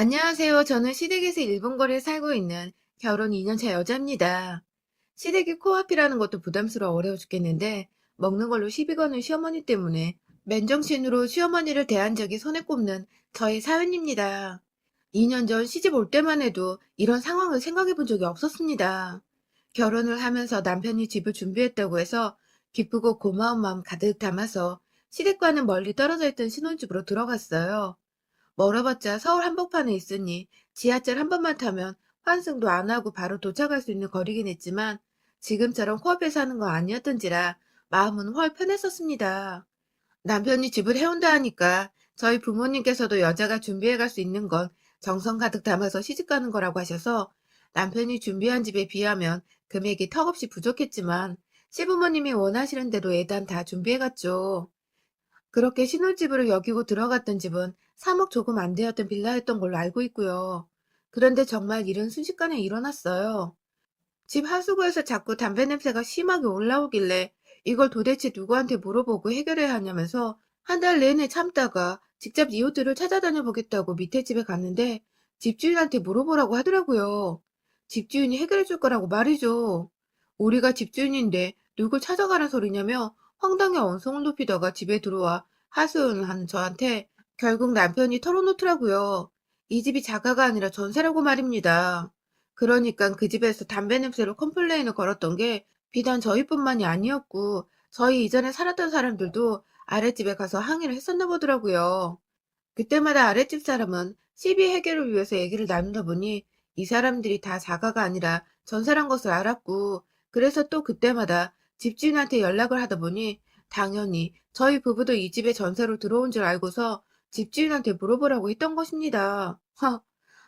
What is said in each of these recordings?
안녕하세요. 저는 시댁에서 일본 거리에 살고 있는 결혼 2년 차 여자입니다. 시댁이 코앞이라는 것도 부담스러워 어려워 죽겠는데 먹는 걸로 시비 거는 시어머니 때문에 맨정신으로 시어머니를 대한 적이 손에 꼽는 저의 사연입니다. 2년 전 시집 올 때만 해도 이런 상황을 생각해 본 적이 없었습니다. 결혼을 하면서 남편이 집을 준비했다고 해서 기쁘고 고마운 마음 가득 담아서 시댁과는 멀리 떨어져 있던 신혼집으로 들어갔어요. 멀어봤자 서울 한복판에 있으니 지하철 한 번만 타면 환승도 안 하고 바로 도착할 수 있는 거리긴 했지만 지금처럼 코앞에 사는 거 아니었던지라 마음은 훨 편했었습니다. 남편이 집을 해온다 하니까 저희 부모님께서도 여자가 준비해 갈 수 있는 건 정성 가득 담아서 시집 가는 거라고 하셔서 남편이 준비한 집에 비하면 금액이 턱없이 부족했지만 시부모님이 원하시는 대로 예단 다 준비해 갔죠. 그렇게 신혼집으로 여기고 들어갔던 집은 3억 조금 안 되었던 빌라였던 걸로 알고 있고요. 그런데 정말 일은 순식간에 일어났어요. 집 하수구에서 자꾸 담배 냄새가 심하게 올라오길래 이걸 도대체 누구한테 물어보고 해결해야 하냐면서 한 달 내내 참다가 직접 이웃들을 찾아다녀 보겠다고 밑에 집에 갔는데 집주인한테 물어보라고 하더라고요. 집주인이 해결해 줄 거라고 말이죠. 우리가 집주인인데 누굴 찾아가는 소리냐며 황당해 언성을 높이다가 집에 들어와 하소연하는 저한테 결국 남편이 털어놓더라고요. 이 집이 자가가 아니라 전세라고 말입니다. 그러니까 그 집에서 담배 냄새로 컴플레인을 걸었던 게 비단 저희뿐만이 아니었고 저희 이전에 살았던 사람들도 아랫집에 가서 항의를 했었나 보더라고요. 그때마다 아랫집 사람은 시비 해결을 위해서 얘기를 나누다 보니 이 사람들이 다 자가가 아니라 전세란 것을 알았고 그래서 또 그때마다 집주인한테 연락을 하다 보니 당연히 저희 부부도 이 집에 전세로 들어온 줄 알고서 집주인한테 물어보라고 했던 것입니다.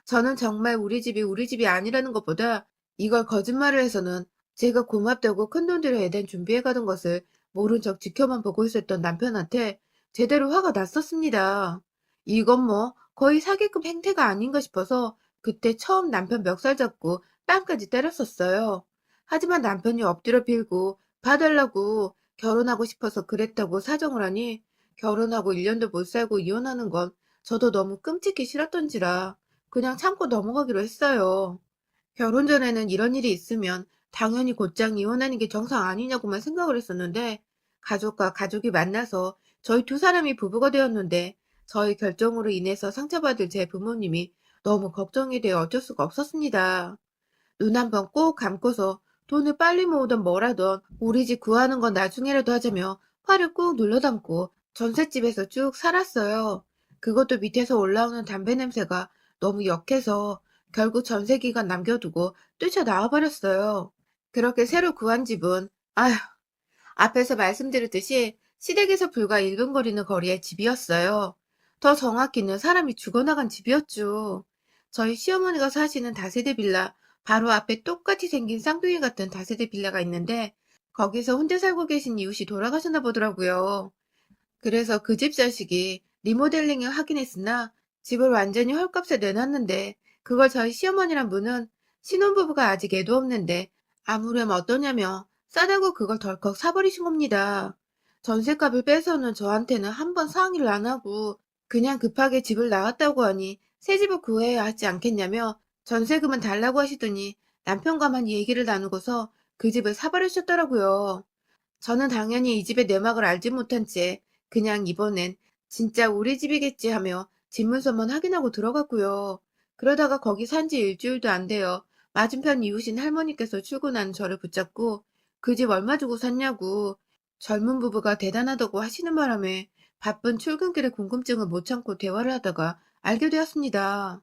저는 정말 우리 집이 아니라는 것보다 이걸 거짓말을 해서는 제가 고맙다고 큰돈 들여 애단 준비해 가던 것을 모른 척 지켜만 보고 있었던 남편한테 제대로 화가 났었습니다. 이건 뭐 거의 사기급 행태가 아닌가 싶어서 그때 처음 남편 멱살 잡고 뺨까지 때렸었어요. 하지만 남편이 엎드려 빌고 봐달라고 결혼하고 싶어서 그랬다고 사정을 하니 결혼하고 1년도 못 살고 이혼하는 건 저도 너무 끔찍히 싫었던지라 그냥 참고 넘어가기로 했어요. 결혼 전에는 이런 일이 있으면 당연히 곧장 이혼하는 게 정상 아니냐고만 생각을 했었는데, 가족과 가족이 만나서 저희 두 사람이 부부가 되었는데, 저희 결정으로 인해서 상처받을 제 부모님이 너무 걱정이 되어 어쩔 수가 없었습니다. 눈 한 번 꼭 감고서 돈을 빨리 모으던 뭐라던 우리 집 구하는 건 나중에라도 하자며 화를 꾹 눌러 담고 전셋집에서 쭉 살았어요. 그것도 밑에서 올라오는 담배 냄새가 너무 역해서 결국 전세 기간 남겨두고 뛰쳐나와 버렸어요. 그렇게 새로 구한 집은 아휴, 앞에서 말씀드렸듯이 시댁에서 불과 1분 거리는 거리의 집이었어요. 더 정확히는 사람이 죽어나간 집이었죠. 저희 시어머니가 사시는 다세대 빌라 바로 앞에 똑같이 생긴 쌍둥이 같은 다세대 빌라가 있는데 거기서 혼자 살고 계신 이웃이 돌아가셨나 보더라고요. 그래서 그 집 자식이 리모델링을 하긴 했으나 집을 완전히 헐값에 내놨는데 그걸 저희 시어머니란 분은 신혼부부가 아직 애도 없는데 아무렴 어떠냐며 싸다고 그걸 덜컥 사버리신 겁니다. 전셋값을 빼서는 저한테는 한 번 상의를 안 하고 그냥 급하게 집을 나갔다고 하니 새 집을 구해야 하지 않겠냐며 전세금은 달라고 하시더니 남편과만 얘기를 나누고서 그 집을 사버리셨더라고요. 저는 당연히 이 집의 내막을 알지 못한 채 그냥 이번엔 진짜 우리 집이겠지 하며 집문서만 확인하고 들어갔고요. 그러다가 거기 산지 일주일도 안 돼요. 맞은편 이웃인 할머니께서 출근하는 저를 붙잡고 그 집 얼마 주고 샀냐고 젊은 부부가 대단하다고 하시는 바람에 바쁜 출근길에 궁금증을 못 참고 대화를 하다가 알게 되었습니다.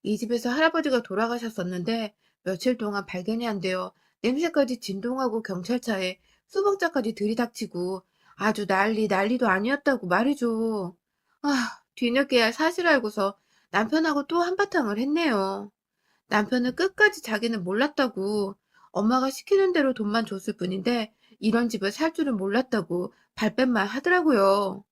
이 집에서 할아버지가 돌아가셨었는데 며칠 동안 발견이 안 되어 냄새까지 진동하고 경찰차에 수봉자까지 들이닥치고 아주 난리도 아니었다고 말이죠. 뒤늦게야 사실 알고서 남편하고 또 한바탕을 했네요. 남편은 끝까지 자기는 몰랐다고 엄마가 시키는 대로 돈만 줬을 뿐인데 이런 집을 살 줄은 몰랐다고 발뺌만 하더라고요.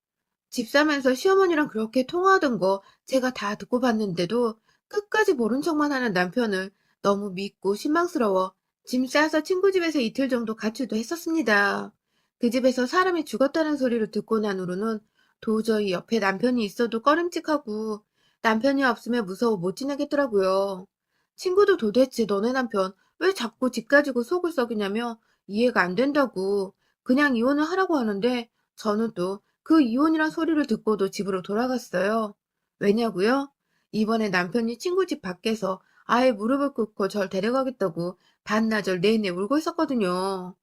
집 사면서 시어머니랑 그렇게 통화하던 거 제가 다 듣고 봤는데도 끝까지 모른 척만 하는 남편을 너무 믿고 실망스러워 짐 싸서 친구 집에서 이틀 정도 가출도 했었습니다. 그 집에서 사람이 죽었다는 소리를 듣고 난 후로는 도저히 옆에 남편이 있어도 꺼림칙하고 남편이 없으면 무서워 못 지내겠더라고요. 친구도 도대체 너네 남편 왜 자꾸 집 가지고 속을 썩이냐며 이해가 안 된다고 그냥 이혼을 하라고 하는데 저는 또 그 이혼이란 소리를 듣고도 집으로 돌아갔어요. 왜냐고요? 이번에 남편이 친구 집 밖에서 아예 무릎을 꿇고 절 데려가겠다고 반나절 내내 울고 있었거든요.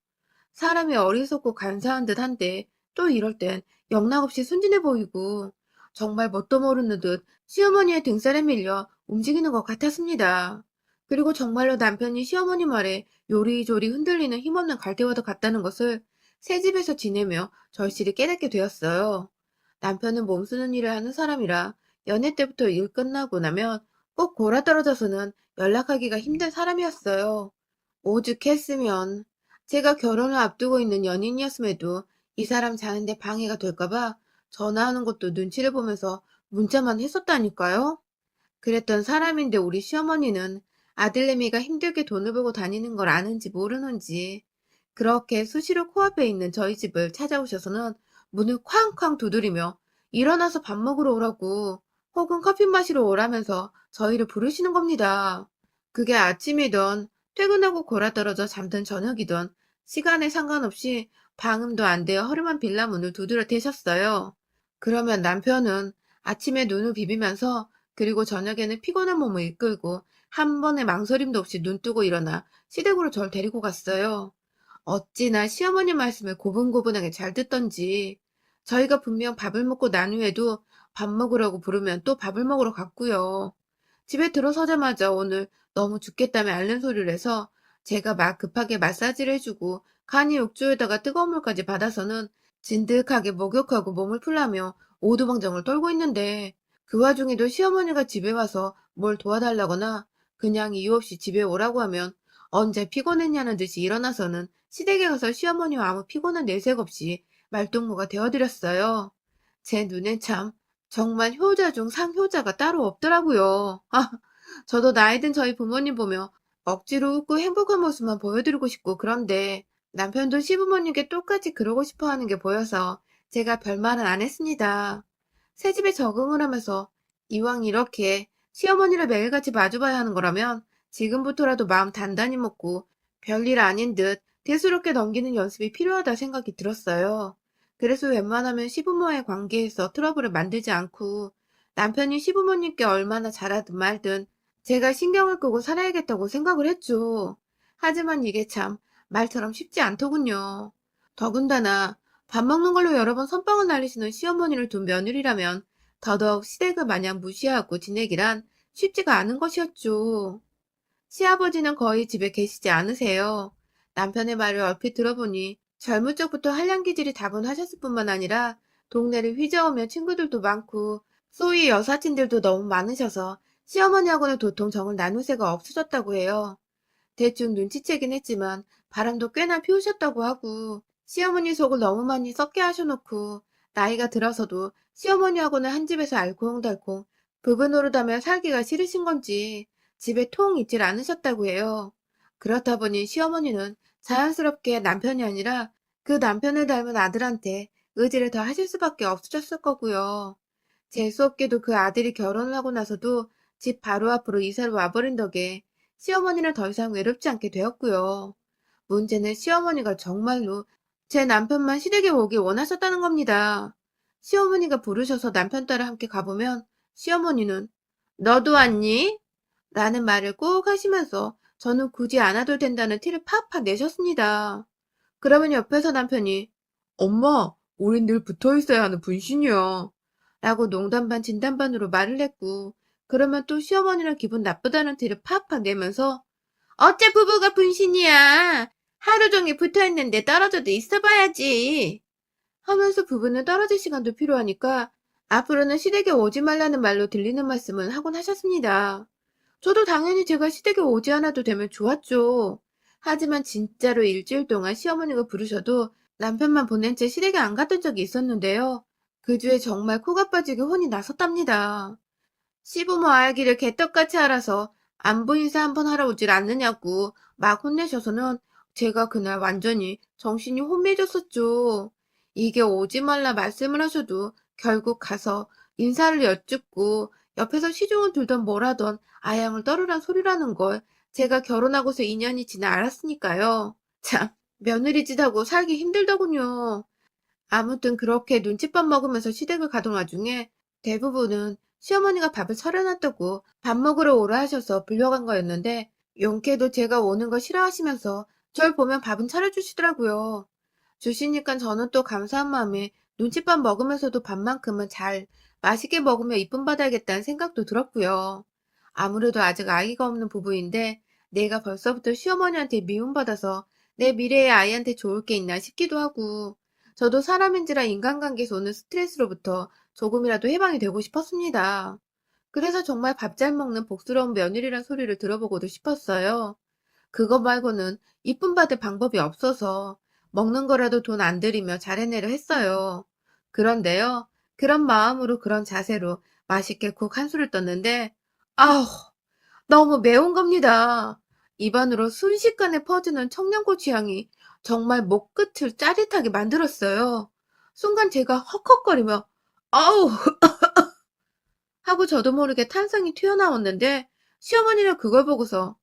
사람이 어리석고 간사한 듯 한데 또 이럴 땐 영락없이 순진해 보이고 정말 뭣도 모르는 듯 시어머니의 등살에 밀려 움직이는 것 같았습니다. 그리고 정말로 남편이 시어머니 말에 요리조리 흔들리는 힘없는 갈대와도 같다는 것을 새 집에서 지내며 절실히 깨닫게 되었어요. 남편은 몸쓰는 일을 하는 사람이라 연애 때부터 일 끝나고 나면 꼭 골아떨어져서는 연락하기가 힘든 사람이었어요. 오죽했으면 제가 결혼을 앞두고 있는 연인이었음에도 이 사람 자는데 방해가 될까봐 전화하는 것도 눈치를 보면서 문자만 했었다니까요. 그랬던 사람인데 우리 시어머니는 아들내미가 힘들게 돈을 벌고 다니는 걸 아는지 모르는지 그렇게 수시로 코앞에 있는 저희 집을 찾아오셔서는 문을 쾅쾅 두드리며 일어나서 밥 먹으러 오라고 혹은 커피 마시러 오라면서 저희를 부르시는 겁니다. 그게 아침이던 퇴근하고 골아떨어져 잠든 저녁이던 시간에 상관없이 방음도 안 되어 허름한 빌라 문을 두드려 대셨어요. 그러면 남편은 아침에 눈을 비비면서 그리고 저녁에는 피곤한 몸을 이끌고 한 번의 망설임도 없이 눈 뜨고 일어나 시댁으로 절 데리고 갔어요. 어찌나 시어머니 말씀을 고분고분하게 잘 듣던지 저희가 분명 밥을 먹고 난 후에도 밥 먹으라고 부르면 또 밥을 먹으러 갔고요. 집에 들어서자마자 오늘 너무 죽겠다며 앓는 소리를 해서 제가 막 급하게 마사지를 해주고 간이 욕조에다가 뜨거운 물까지 받아서는 진득하게 목욕하고 몸을 풀라며 오두방정을 떨고 있는데 그 와중에도 시어머니가 집에 와서 뭘 도와달라거나 그냥 이유 없이 집에 오라고 하면 언제 피곤했냐는 듯이 일어나서는 시댁에 가서 시어머니와 아무 피곤한 내색 없이 말동무가 되어드렸어요. 제 눈엔 참 정말 효자 중 상효자가 따로 없더라고요. 아, 저도 나이 든 저희 부모님 보며 억지로 웃고 행복한 모습만 보여드리고 싶고 그런데 남편도 시부모님께 똑같이 그러고 싶어 하는 게 보여서 제가 별말은 안 했습니다. 새집에 적응을 하면서 이왕 이렇게 시어머니를 매일같이 마주봐야 하는 거라면 지금부터라도 마음 단단히 먹고 별일 아닌 듯 대수롭게 넘기는 연습이 필요하다 생각이 들었어요. 그래서 웬만하면 시부모와의 관계에서 트러블을 만들지 않고 남편이 시부모님께 얼마나 잘하든 말든 제가 신경을 끄고 살아야겠다고 생각을 했죠. 하지만 이게 참 말처럼 쉽지 않더군요. 더군다나 밥 먹는 걸로 여러 번 선빵을 날리시는 시어머니를 둔 며느리라면 더더욱 시댁을 마냥 무시하고 지내기란 쉽지가 않은 것이었죠. 시아버지는 거의 집에 계시지 않으세요. 남편의 말을 얼핏 들어보니 젊은 적부터 한량기질이 다분하셨을 뿐만 아니라 동네를 휘저으며 친구들도 많고 소위 여사친들도 너무 많으셔서 시어머니하고는 도통 정을 나눌 새가 없으셨다고 해요. 대충 눈치채긴 했지만 바람도 꽤나 피우셨다고 하고 시어머니 속을 너무 많이 썩게 하셔놓고 나이가 들어서도 시어머니하고는 한 집에서 알콩달콩 부부 노릇하며 살기가 싫으신 건지 집에 통 있질 않으셨다고 해요. 그렇다 보니 시어머니는 자연스럽게 남편이 아니라 그 남편을 닮은 아들한테 의지를 더 하실 수밖에 없으셨을 거고요. 재수없게도 그 아들이 결혼을 하고 나서도 집 바로 앞으로 이사를 와버린 덕에 시어머니는 더 이상 외롭지 않게 되었고요. 문제는 시어머니가 정말로 제 남편만 시댁에 오길 원하셨다는 겁니다. 시어머니가 부르셔서 남편 따라 함께 가보면 시어머니는 너도 왔니? 라는 말을 꼭 하시면서 저는 굳이 안 와도 된다는 티를 팍팍 내셨습니다. 그러면 옆에서 남편이 엄마, 우린 늘 붙어 있어야 하는 분신이야. 라고 농담 반 진담 반으로 말을 했고 그러면 또 시어머니는 기분 나쁘다는 티를 팍팍 내면서 어째 부부가 분신이야. 하루 종일 붙어있는데 떨어져도 있어봐야지. 하면서 부부는 떨어질 시간도 필요하니까 앞으로는 시댁에 오지 말라는 말로 들리는 말씀은 하곤 하셨습니다. 저도 당연히 제가 시댁에 오지 않아도 되면 좋았죠. 하지만 진짜로 일주일 동안 시어머니가 부르셔도 남편만 보낸 채 시댁에 안 갔던 적이 있었는데요. 그 주에 정말 코가 빠지게 혼이 났었답니다. 시부모 알기를 개떡같이 알아서 안부 인사 한번 하러 오질 않느냐고 막 혼내셔서는 제가 그날 완전히 정신이 혼미해졌었죠. 이게 오지 말라 말씀을 하셔도 결국 가서 인사를 여쭙고 옆에서 시중을 들던 뭐라던 아양을 떨으란 소리라는 걸 제가 결혼하고서 2년이 지나 알았으니까요. 참, 며느리짓하고 살기 힘들더군요. 아무튼 그렇게 눈칫밥 먹으면서 시댁을 가던 와중에 대부분은 시어머니가 밥을 차려놨다고 밥 먹으러 오라 하셔서 불려간 거였는데 용케도 제가 오는 거 싫어하시면서 절 보면 밥은 차려주시더라고요. 주시니까 저는 또 감사한 마음에 눈칫밥 먹으면서도 밥만큼은 잘 맛있게 먹으며 이쁨 받아야겠다는 생각도 들었고요. 아무래도 아직 아이가 없는 부부인데 내가 벌써부터 시어머니한테 미움받아서 내 미래의 아이한테 좋을 게 있나 싶기도 하고 저도 사람인지라 인간관계에서 오는 스트레스로부터 조금이라도 해방이 되고 싶었습니다. 그래서 정말 밥 잘 먹는 복스러운 며느리란 소리를 들어보고도 싶었어요. 그거 말고는 이쁨 받을 방법이 없어서 먹는 거라도 돈 안 들이며 잘해내려 했어요. 그런데요, 그런 마음으로 그런 자세로 맛있게 국 한 술을 떴는데, 아우, 너무 매운 겁니다. 입안으로 순식간에 퍼지는 청양고추 향이 정말 목 끝을 짜릿하게 만들었어요. 순간 제가 헉헉거리며 아우 하고 저도 모르게 탄성이 튀어나왔는데 시어머니는 그걸 보고서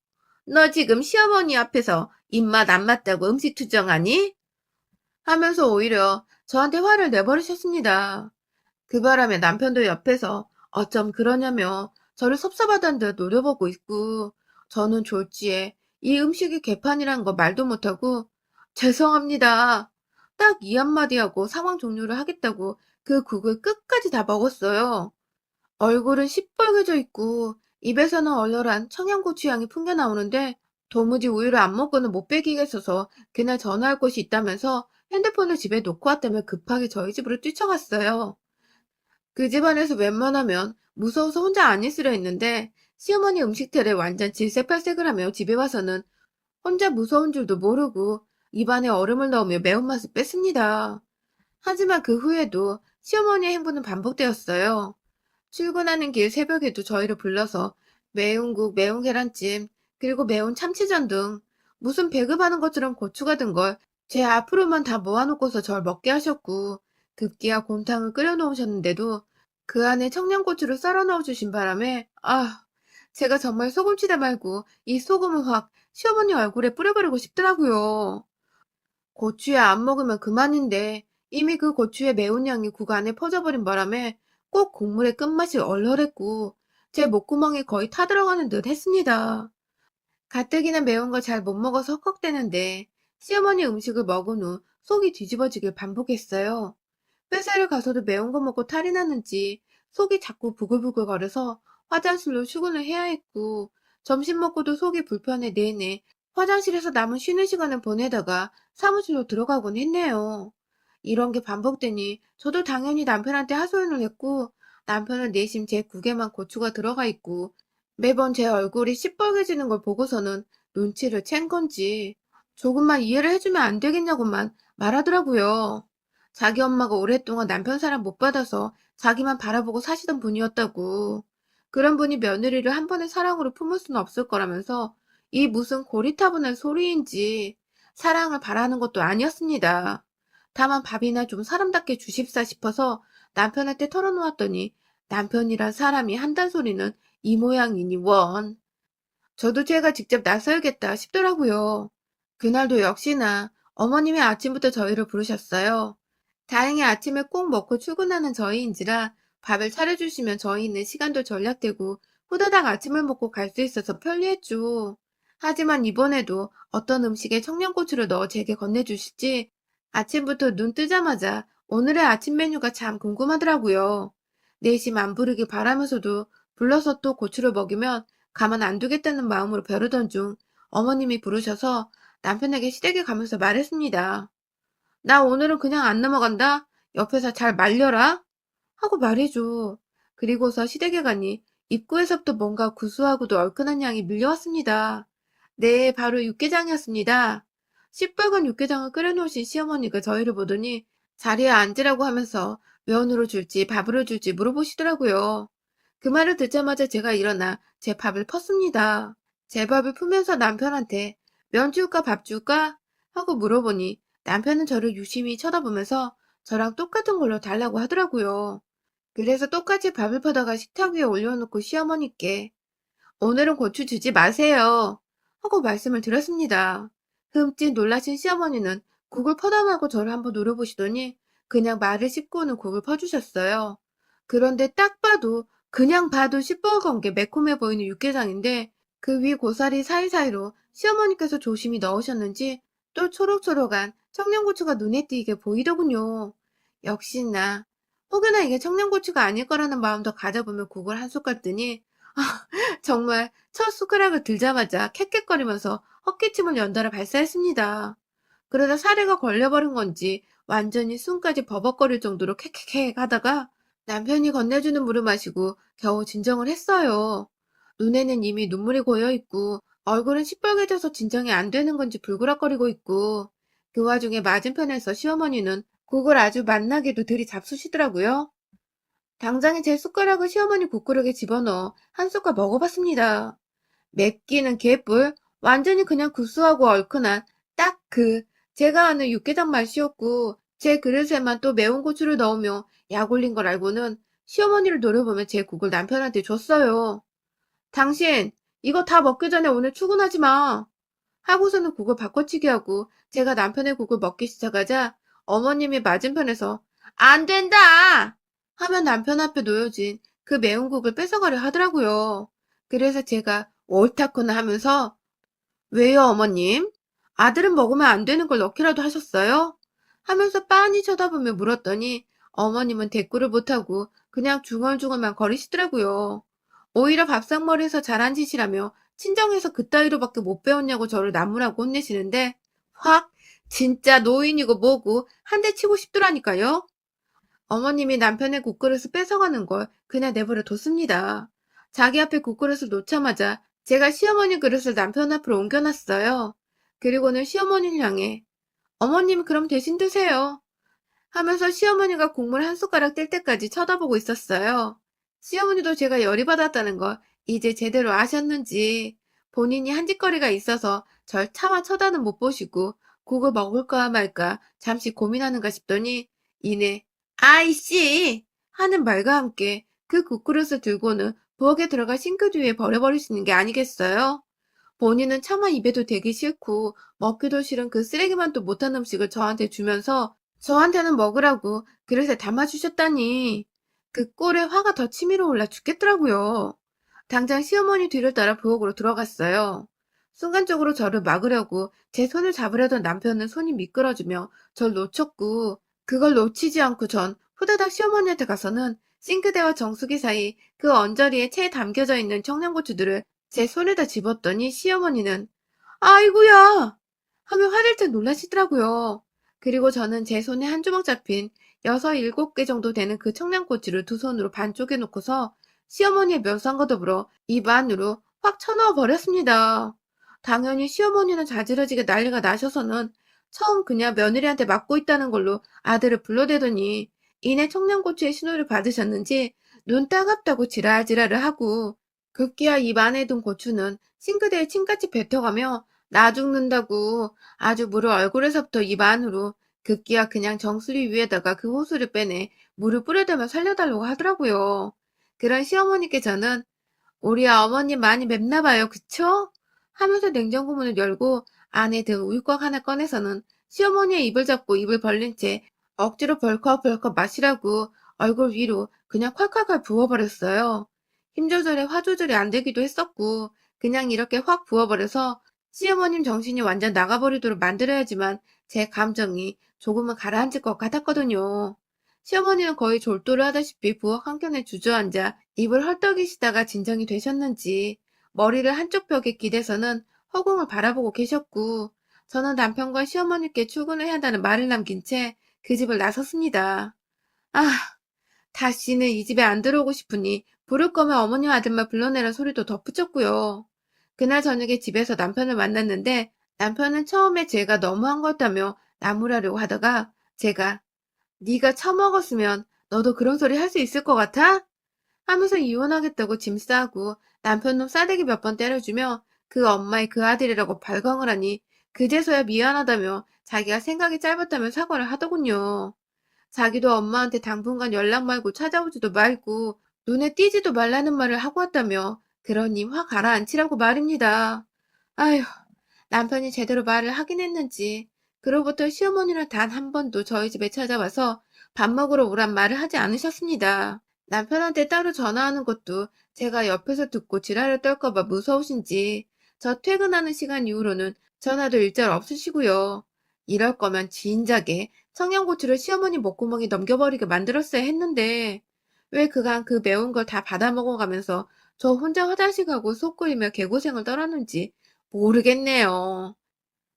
너 지금 시어머니 앞에서 입맛 안 맞다고 음식 투정하니? 하면서 오히려 저한테 화를 내버리셨습니다. 그 바람에 남편도 옆에서 어쩜 그러냐며 저를 섭섭하다는 듯 노려보고 있고 저는 졸지에 이 음식이 개판이란 거 말도 못하고 죄송합니다. 딱 이 한마디 하고 상황 종료를 하겠다고 그 국을 끝까지 다 먹었어요. 얼굴은 시뻘개져 있고 입에서는 얼얼한 청양고추 향이 풍겨나오는데 도무지 우유를 안 먹고는 못 베기겠어서 그날 전화할 곳이 있다면서 핸드폰을 집에 놓고 왔다며 급하게 저희 집으로 뛰쳐갔어요. 그 집안에서 웬만하면 무서워서 혼자 안 있으려 했는데 시어머니 음식틀에 완전 질색팔색을 하며 집에 와서는 혼자 무서운 줄도 모르고 입안에 얼음을 넣으며 매운맛을 뺐습니다. 하지만 그 후에도 시어머니의 행보는 반복되었어요. 출근하는 길 새벽에도 저희를 불러서 매운 국, 매운 계란찜, 그리고 매운 참치전 등 무슨 배급하는 것처럼 고추가 든 걸 제 앞으로만 다 모아놓고서 절 먹게 하셨고 급기야 곰탕을 끓여 놓으셨는데도 그 안에 청양고추를 썰어 넣어주신 바람에 제가 정말 소금치다 말고 이 소금을 확 시어머니 얼굴에 뿌려버리고 싶더라고요. 고추에 안 먹으면 그만인데 이미 그 고추의 매운 향이 국 안에 퍼져버린 바람에 꼭 국물의 끝맛이 얼얼했고 제 목구멍에 거의 타들어가는 듯 했습니다. 가뜩이나 매운 걸 잘 못 먹어서 헉헉대는데 시어머니 음식을 먹은 후 속이 뒤집어지길 반복했어요. 회사를 가서도 매운 거 먹고 탈이 났는지 속이 자꾸 부글부글거려서 화장실로 출근을 해야 했고 점심 먹고도 속이 불편해 내내 화장실에서 남은 쉬는 시간을 보내다가 사무실로 들어가곤 했네요. 이런 게 반복되니 저도 당연히 남편한테 하소연을 했고 남편은 내심 제 국에만 고추가 들어가 있고 매번 제 얼굴이 시뻘개지는 걸 보고서는 눈치를 챈 건지 조금만 이해를 해주면 안 되겠냐고만 말하더라고요. 자기 엄마가 오랫동안 남편 사랑 못 받아서 자기만 바라보고 사시던 분이었다고. 그런 분이 며느리를 한 번의 사랑으로 품을 수는 없을 거라면서 이 무슨 고리타분한 소리인지 사랑을 바라는 것도 아니었습니다. 다만 밥이나 좀 사람답게 주십사 싶어서 남편한테 털어놓았더니 남편이란 사람이 한단 소리는 이 모양이니 원. 저도 제가 직접 나서야겠다 싶더라고요. 그날도 역시나 어머님이 아침부터 저희를 부르셨어요. 다행히 아침에 꼭 먹고 출근하는 저희인지라 밥을 차려주시면 저희는 시간도 절약되고 후다닥 아침을 먹고 갈 수 있어서 편리했죠. 하지만 이번에도 어떤 음식에 청양고추를 넣어 제게 건네주실지 아침부터 눈 뜨자마자 오늘의 아침 메뉴가 참 궁금하더라고요. 내심 안 부르길 바라면서도 불러서 또 고추를 먹이면 가만 안 두겠다는 마음으로 벼르던 중 어머님이 부르셔서 남편에게 시댁에 가면서 말했습니다. 나 오늘은 그냥 안 넘어간다. 옆에서 잘 말려라. 하고 말해줘. 그리고서 시댁에 가니 입구에서부터 뭔가 구수하고도 얼큰한 향이 밀려왔습니다. 네, 바로 육개장이었습니다. 시뻘건 육개장을 끓여놓으신 시어머니가 저희를 보더니 자리에 앉으라고 하면서 면으로 줄지 밥으로 줄지 물어보시더라고요. 그 말을 듣자마자 제가 일어나 제 밥을 펐습니다. 제 밥을 풀면서 남편한테 면 줄까 밥 줄까? 하고 물어보니 남편은 저를 유심히 쳐다보면서 저랑 똑같은 걸로 달라고 하더라고요. 그래서 똑같이 밥을 퍼다가 식탁 위에 올려놓고 시어머니께 오늘은 고추 주지 마세요 하고 말씀을 드렸습니다. 흠칫 놀라신 시어머니는 국을 퍼다 말고 저를 한번 노려보시더니 그냥 말을 씹고는 국을 퍼주셨어요. 그런데 딱 봐도 그냥 봐도 시뻘건 게 매콤해 보이는 육개장인데 그 위 고사리 사이사이로 시어머니께서 조심히 넣으셨는지 또 초록초록한 청양고추가 눈에 띄게 보이더군요. 역시나 혹여나 이게 청양고추가 아닐 거라는 마음도 가져보며 국을 한 숟갈 뜨니 정말 첫 숟가락을 들자마자 캑캑거리면서 헛기침을 연달아 발사했습니다. 그러다 사례가 걸려버린 건지 완전히 숨까지 버벅거릴 정도로 캑캑캑 하다가 남편이 건네주는 물을 마시고 겨우 진정을 했어요. 눈에는 이미 눈물이 고여있고 얼굴은 시뻘개져서 진정이 안 되는 건지 불그락거리고 있고 그 와중에 맞은편에서 시어머니는 국을 아주 맛나게도 들이잡수시더라고요. 당장에 제 숟가락을 시어머니 국그릇에 집어넣어 한 숟갈 먹어봤습니다. 맵기는 개뿔, 완전히 그냥 구수하고 얼큰한 딱 제가 아는 육개장 맛이었고 제 그릇에만 또 매운 고추를 넣으며 약 올린 걸 알고는 시어머니를 노려보며 제 국을 남편한테 줬어요. 당신 이거 다 먹기 전에 오늘 출근하지 마. 하고서는 국을 바꿔치기 하고 제가 남편의 국을 먹기 시작하자 어머님이 맞은편에서 안 된다! 하면 남편 앞에 놓여진 그 매운 국을 뺏어가려 하더라고요. 그래서 제가 옳다구나 하면서 왜요, 어머님? 아들은 먹으면 안 되는 걸 넣기라도 하셨어요? 하면서 빤히 쳐다보며 물었더니 어머님은 대꾸를 못하고 그냥 중얼중얼만 거리시더라고요. 오히려 밥상머리에서 잘한 짓이라며 친정에서 그따위로밖에 못 배웠냐고 저를 나무라고 혼내시는데 확 진짜 노인이고 뭐고 한 대 치고 싶더라니까요. 어머님이 남편의 국그릇을 뺏어가는 걸 그냥 내버려 뒀습니다. 자기 앞에 국그릇을 놓자마자 제가 시어머니 그릇을 남편 앞으로 옮겨놨어요. 그리고는 시어머니를 향해 어머님 그럼 대신 드세요 하면서 시어머니가 국물 한 숟가락 뗄 때까지 쳐다보고 있었어요. 시어머니도 제가 열이 받았다는 걸 이제 제대로 아셨는지 본인이 한 짓거리가 있어서 절 차마 쳐다는 못 보시고 국을 먹을까 말까 잠시 고민하는가 싶더니 이내 아이씨 하는 말과 함께 그 국그릇을 들고는 부엌에 들어가 싱크대 위에 버려버리시는 게 아니겠어요? 본인은 차마 입에도 대기 싫고 먹기도 싫은 그 쓰레기만 도 못한 음식을 저한테 주면서 저한테는 먹으라고 그릇에 담아주셨다니 그 꼴에 화가 더 치밀어 올라 죽겠더라고요. 당장 시어머니 뒤를 따라 부엌으로 들어갔어요. 순간적으로 저를 막으려고 제 손을 잡으려던 남편은 손이 미끄러지며 절 놓쳤고 그걸 놓치지 않고 전 후다닥 시어머니한테 가서는 싱크대와 정수기 사이 그 언저리에 채 담겨져 있는 청양고추들을 제 손에다 집었더니 시어머니는 아이고야! 하며 화들짝 놀라시더라고요. 그리고 저는 제 손에 한 주먹 잡힌 6, 7개 정도 되는 그 청양고추를 두 손으로 반쪽에 놓고서 시어머니의 묘상과 더불어 입 안으로 확 쳐넣어 버렸습니다. 당연히 시어머니는 자지러지게 난리가 나셔서는 처음 그냥 며느리한테 맞고 있다는 걸로 아들을 불러대더니 이내 청양고추의 신호를 받으셨는지 눈 따갑다고 지랄지랄을 하고 급기야 입 안에 둔 고추는 싱크대에 침같이 뱉어가며 나 죽는다고 아주 물을 얼굴에서부터 입 안으로 급기야 그냥 정수리 위에다가 그 호수를 빼내 물을 뿌려대며 살려달라고 하더라고요. 그런 시어머니께 저는 우리 어머님 많이 맵나 봐요, 그쵸? 하면서 냉장고 문을 열고 안에 든 우유곽 하나 꺼내서는 시어머니의 입을 잡고 입을 벌린 채 억지로 벌컥벌컥 마시라고 얼굴 위로 그냥 콸콸콸 부어버렸어요. 힘 조절에 화 조절이 안 되기도 했었고 그냥 이렇게 확 부어버려서 시어머님 정신이 완전 나가버리도록 만들어야지만 제 감정이 조금은 가라앉을 것 같았거든요. 시어머니는 거의 졸도를 하다시피 부엌 한켠에 주저앉아 입을 헐떡이시다가 진정이 되셨는지 머리를 한쪽 벽에 기대서는 허공을 바라보고 계셨고 저는 남편과 시어머니께 출근을 해야 한다는 말을 남긴 채 그 집을 나섰습니다. 아, 다시는 이 집에 안 들어오고 싶으니 부를 거면 어머니 아들만 불러내란 소리도 덧붙였고요. 그날 저녁에 집에서 남편을 만났는데 남편은 처음에 제가 너무한 것 같다며 나무라려고 하다가 제가 네가 처먹었으면 너도 그런 소리 할 수 있을 것 같아? 하면서 이혼하겠다고 짐 싸고 남편 놈 싸대기 몇 번 때려주며 그 엄마의 그 아들이라고 발광을 하니 그제서야 미안하다며 자기가 생각이 짧았다며 사과를 하더군요. 자기도 엄마한테 당분간 연락 말고 찾아오지도 말고 눈에 띄지도 말라는 말을 하고 왔다며 그러니 화 가라앉히라고 말입니다. 아휴, 남편이 제대로 말을 하긴 했는지 그로부터 시어머니는 단 한 번도 저희 집에 찾아와서 밥 먹으러 오란 말을 하지 않으셨습니다. 남편한테 따로 전화하는 것도 제가 옆에서 듣고 지랄을 떨까 봐 무서우신지 저 퇴근하는 시간 이후로는 전화도 일절 없으시고요. 이럴 거면 진작에 청양고추를 시어머니 목구멍에 넘겨버리게 만들었어야 했는데 왜 그간 그 매운 걸 다 받아 먹어가면서 저 혼자 화장실 가고 속 끓이며 개고생을 떨었는지 모르겠네요.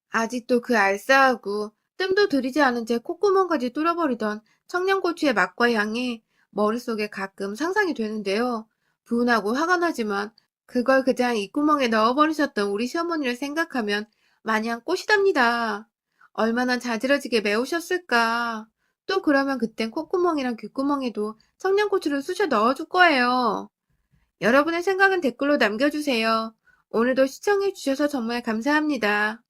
아직도 그 알싸하고 뜸도 들이지 않은 채 콧구멍까지 뚫어버리던 청양고추의 맛과 향이 머릿속에 가끔 상상이 되는데요. 분하고 화가 나지만 그걸 그냥 입구멍에 넣어버리셨던 우리 시어머니를 생각하면 마냥 꼬시답니다. 얼마나 자지러지게 매우셨을까. 또 그러면 그땐 콧구멍이랑 귓구멍에도 청양고추를 쑤셔 넣어줄 거예요. 여러분의 생각은 댓글로 남겨주세요. 오늘도 시청해주셔서 정말 감사합니다.